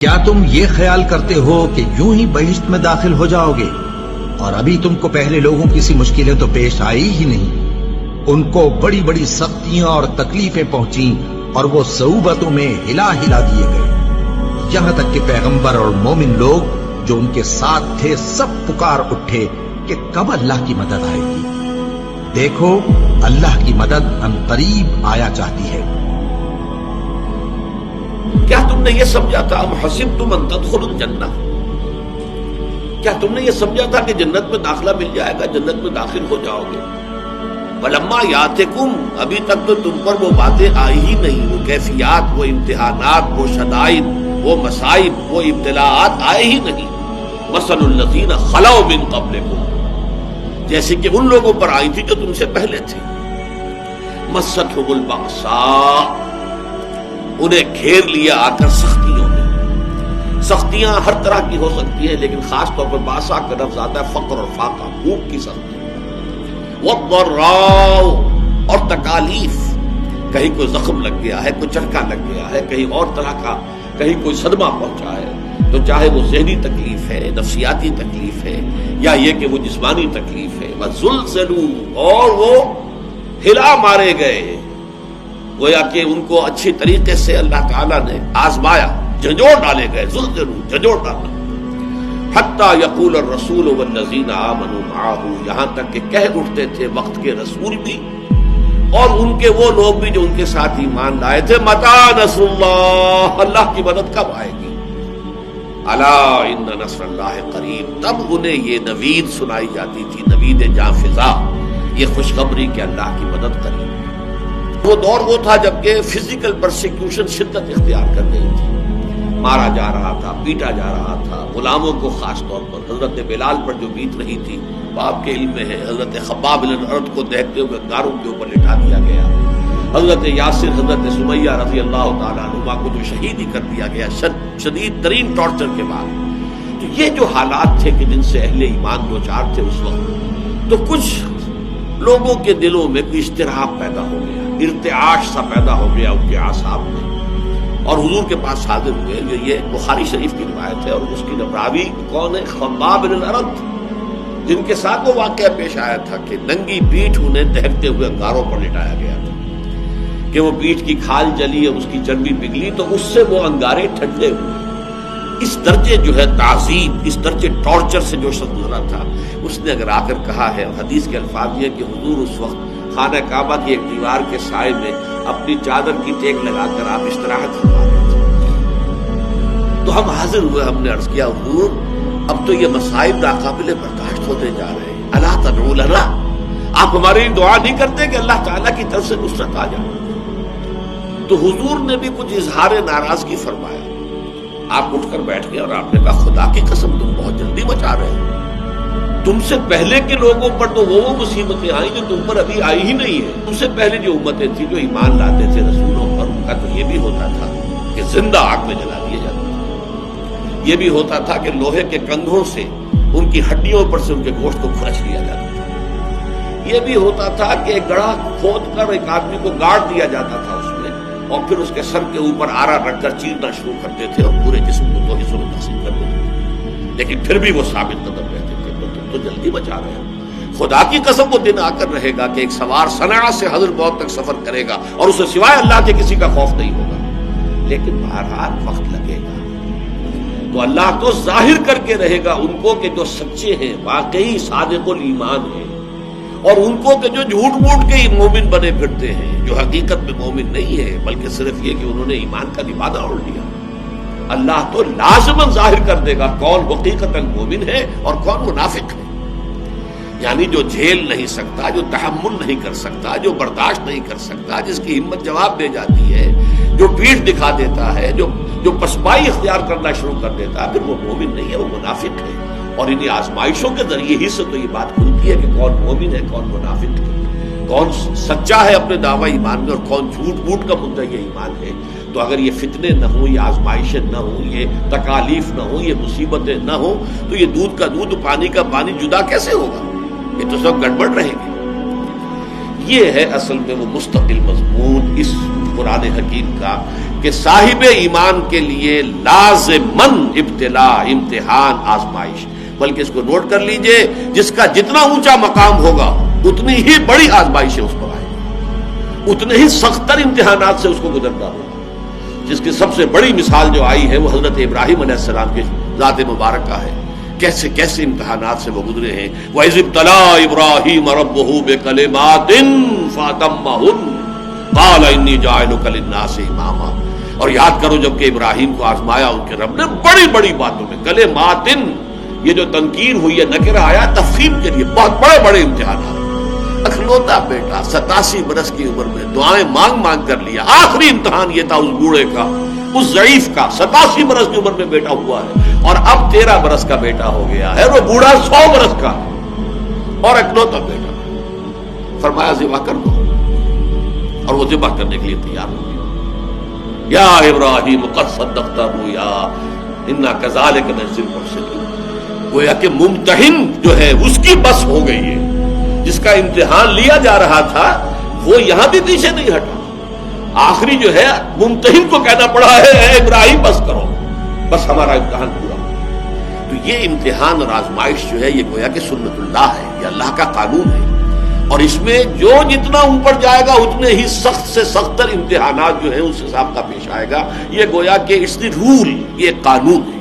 کیا تم یہ خیال کرتے ہو کہ یوں ہی بہشت میں داخل ہو جاؤ گے؟ اور ابھی تم کو پہلے لوگوں کی سی مشکلیں تو پیش آئی ہی نہیں۔ ان کو بڑی بڑی سختیاں اور تکلیفیں پہنچیں اور وہ صعوبتوں میں ہلا ہلا دیے گئے، یہاں تک کہ پیغمبر اور مومن لوگ جو ان کے ساتھ تھے سب پکار اٹھے کہ کب اللہ کی مدد آئے گی۔ دیکھو اللہ کی مدد عنقریب آیا چاہتی ہے۔ کیا تم نے یہ سمجھا تھا ام حسبتم ان تدخلوا الجنہ، کیا تم نے یہ سمجھا تھا کہ جنت میں داخلہ مل جائے گا، جنت میں داخل ہو جاؤ گے؟ فلما یاتکم، ابھی تک تو تم پر وہ باتیں آئی ہی نہیں، وہ کیفیات، وہ امتحانات، وہ شدائد، وہ مصائب، وہ ابتلاءات آئے ہی نہیں۔ مثل الذین خلوا من قبلکم، جیسے کہ ان لوگوں پر آئی تھی جو تم سے پہلے تھے۔ مستھم البأساء، انہیں گھیر لیا آ کر سختیوں نے۔ سختیاں ہر طرح کی ہو سکتی ہیں، لیکن خاص طور پر باسا کا لفظ آتا ہے فقر اور فاقہ، بھوک کی سختی۔ والضراء، اور تکالیف، کہیں کوئی زخم لگ گیا ہے، کوئی چرکا لگ گیا ہے، کہیں اور طرح کا، کہیں کوئی صدمہ پہنچا ہے، تو چاہے وہ ذہنی تکلیف ہے، نفسیاتی تکلیف ہے، یا یہ کہ وہ جسمانی تکلیف ہے۔ وزلزلوا، اور وہ ہلا مارے گئے، گویا کہ ان کو اچھی طریقے سے اللہ تعالیٰ نے آزمایا، جھنجھوڑ ڈالے گئے، زلزلوا، جھنجھوڑ ڈالنا۔ حتی یقول الرسول والذین آمنوا معہ، یہاں تک کہ کہہ اٹھتے تھے وقت کے رسول بھی اور ان کے وہ لوگ بھی جو ان کے ساتھ ایمان لائے تھے، متی نصر اللہ، اللہ کی مدد کب آئے گی؟ الا ان نصر اللہ قریب، تب انہیں یہ نوید سنائی جاتی تھی، نوید جاں فضا، یہ خوشخبری کہ اللہ کی مدد قریب۔ وہ دور وہ تھا جبکہ فزیکل پرسیکیوشن شدت اختیار کر گئی تھی، مارا جا رہا تھا، پیٹا جا رہا تھا، غلاموں کو خاص طور پر حضرت بلال پر جو بیت رہی تھی وہ آپ کے علم میں ہے، حضرت خباب بن الارت کو دیکھتے ہوئے انگاروں کے اوپر لٹا دیا گیا، حضرت یاسر، حضرت سمیہ رضی اللہ تعالیٰ عنہما کو جو شہید ہی کر دیا گیا شدید ترین ٹارچر کے بعد۔ تو یہ جو حالات تھے کہ جن سے اہل ایمان دو چار تھے اس وقت، تو کچھ لوگوں کے دلوں میں کوئی اضطراب پیدا ہو گیا، ارتعاش سا پیدا ہو گیا ان کے اعصاب میں، اور حضور کے پاس حاضر ہوئے۔ یہ بخاری شریف کی روایت ہے، اور اس کی راوی کون ہے؟ خباب بن الارت، جن کے ساتھ وہ واقعہ پیش آیا تھا کہ ننگی پیٹھ انہیں دہکتے ہوئے انگاروں پر لٹایا گیا تھا کہ وہ پیٹھ کی کھال جلی اور اس کی چربی پگھلی تو اس سے وہ انگارے ٹھنڈے ہوئے۔ اس درجے جو ہے تعذیب، اس درجے ٹارچر سے جو شخص گزرا تھا، اس نے اگر آ کر کہا ہے، حدیث کے الفاظ یہ کہ حضور اس وقت خانہ کعبہ کی ایک دیوار کے سائے میں اپنی چادر کی ٹیک لگا کر آپ استراحت فرما رہے تھے، تو ہم حاضر ہوئے، ہم نے عرض کیا حضور اب تو یہ مصائب ناقابل برداشت ہوتے جا رہے ہیں، الا تدعو لنا، آپ ہمارے لیے دعا نہیں کرتے کہ اللہ تعالیٰ کی طرف سے نصرت آ جائے؟ تو حضور نے بھی کچھ اظہار ناراضگی فرمایا، آپ اٹھ کر بیٹھ گئے اور آپ نے کہا خدا کی قسم تم بہت جلدی مچا رہے ہو، تم سے پہلے کے لوگوں پر تو وہ مصیبتیں آئیں جو تم پر ابھی آئی ہی نہیں ہے۔ تم سے پہلے جو امتیں تھیں جو ایمان لاتے تھے رسولوں پر، ان کا تو یہ بھی ہوتا تھا کہ زندہ آگ میں جلا دیا جاتا تھا، یہ بھی ہوتا تھا کہ لوہے کے کندھوں سے ان کی ہڈیوں پر سے ان کے گوشت کو کھرچ لیا جاتا تھا، یہ بھی ہوتا تھا کہ ایک گڑھا کھود کر ایک آدمی کو گاڑ دیا جاتا تھا اس میں، اور پھر اس کے سر کے اوپر آرا رکھ کر چیرنا شروع کرتے تھے اور پورے جسم کو دو حصوں میں تقسیم کر دیتے تھے، لیکن پھر بھی وہ ثابت قدم رہتے تھے تو تم تو جلدی بچا رہے ہو۔ خدا کی قسم وہ دن آ کر رہے گا کہ ایک سوار صنعاء سے حضرت موت تک سفر کرے گا اور اسے سوائے اللہ کے کسی کا خوف نہیں ہوگا، لیکن بہرحال وقت لگے گا، تو اللہ تو ظاہر کر کے رہے گا ان کو کہ جو سچے ہیں، واقعی صادق الایمان ہیں، اور ان کو کہ جو جھوٹ موٹ کے ہی مومن بنے پھرتے ہیں، جو حقیقت میں مومن نہیں ہے بلکہ صرف یہ کہ انہوں نے ایمان کا لبادہ اوڑھ لیا۔ اللہ تو لازماً ظاہر کر دے گا کون حقیقتاً مومن ہے اور کون منافق ہے، یعنی جو جھیل نہیں سکتا، جو تحمل نہیں کر سکتا، جو برداشت نہیں کر سکتا، جس کی ہمت جواب دے جاتی ہے، جو پیٹھ دکھا دیتا ہے، جو پسپائی اختیار کرنا شروع کر دیتا ہے، پھر وہ مومن نہیں ہے، وہ منافق ہے۔ اور انہیں آزمائشوں کے ذریعے ہی سے تو یہ بات کھلتی ہے کہ کون مومن ہے، کون منافق ہے، کون سچا ہے اپنے دعوی ایمان میں اور کون جھوٹ موٹ کا مدعی ایمان ہے۔ تو اگر یہ فتنے نہ ہوں، یہ آزمائشیں نہ ہوں، یہ تکالیف نہ ہوں، یہ مصیبتیں نہ ہوں، تو یہ دودھ کا دودھ پانی کا پانی جدا کیسے ہوگا؟ یہ تو سب گڑبڑ رہے گی۔ یہ ہے اصل میں وہ مستقل مضمون اس قرآن حکیم کا کہ صاحب ایمان کے لیے لازمن ابتلا، امتحان، آزمائش، بلکہ اس کو نوٹ کر لیجئے، جس کا جتنا اونچا مقام ہوگا اتنی ہی بڑی آزمائشیں اس پر آئیں گی، اتنے ہی سختر امتحانات سے اس کو گزرنا ہوگا۔ جس کی سب سے بڑی مثال جو آئی ہے وہ حضرت ابراہیم علیہ السلام کے ذات مبارکہ ہے، کیسے کیسے امتحانات سے وہ گزرے ہیں۔ وَإِذِ ابْتَلَىٰ إِبْرَاهِيمَ رَبُّهُ بِكَلِمَاتٍ فَأَتَمَّهُنَّ قَالَ إِنِّي جَاعِلُكَ لِلنَّاسِ إِمَامًا، اور یاد کرو جب کہ ابراہیم کو آزمایا ان کے رب نے بڑی بڑی باتوں میں، کلماتن، یہ جو تنکیر ہوئی ہے، نکرہ آیا تفخیم کے لیے، بہت بڑے بڑے امتحانات۔ اکلوتا بیٹا 87 برس کی عمر میں دعائیں مانگ مانگ کر لیا، آخری امتحان یہ تھا اس بوڑھے کا، اس ضعیف کا، 87 برس کی عمر میں بیٹا ہوا ہے، اور اب 13 برس کا بیٹا ہو گیا ہے، وہ بوڑھا 100 برس کا اور اکلوتا بیٹا۔ فرمایا ذبح کر دو، اور وہ ذبح کرنے کے لیے تیار ہو گیا۔ یا ابراہیم قد صدقت الرؤیا انا کذالک نجزی المحسنین، گویا کہ ممتحن جو ہے اس کی بس ہو گئی ہے، جس کا امتحان لیا جا رہا تھا وہ یہاں بھی پیچھے نہیں ہٹا، آخری جو ہے ممتحن کو کہنا پڑا ہے اے ابراہیم بس کرو، بس ہمارا امتحان پورا ہو۔ تو یہ امتحان اور آزمائش جو ہے یہ گویا کہ سنت اللہ ہے، یہ اللہ کا قانون ہے، اور اس میں جو جتنا اوپر جائے گا اتنے ہی سخت سے سختر امتحانات جو ہیں اس حساب کا پیش آئے گا۔ یہ گویا کہ اٹس دی رول، یہ قانون ہے۔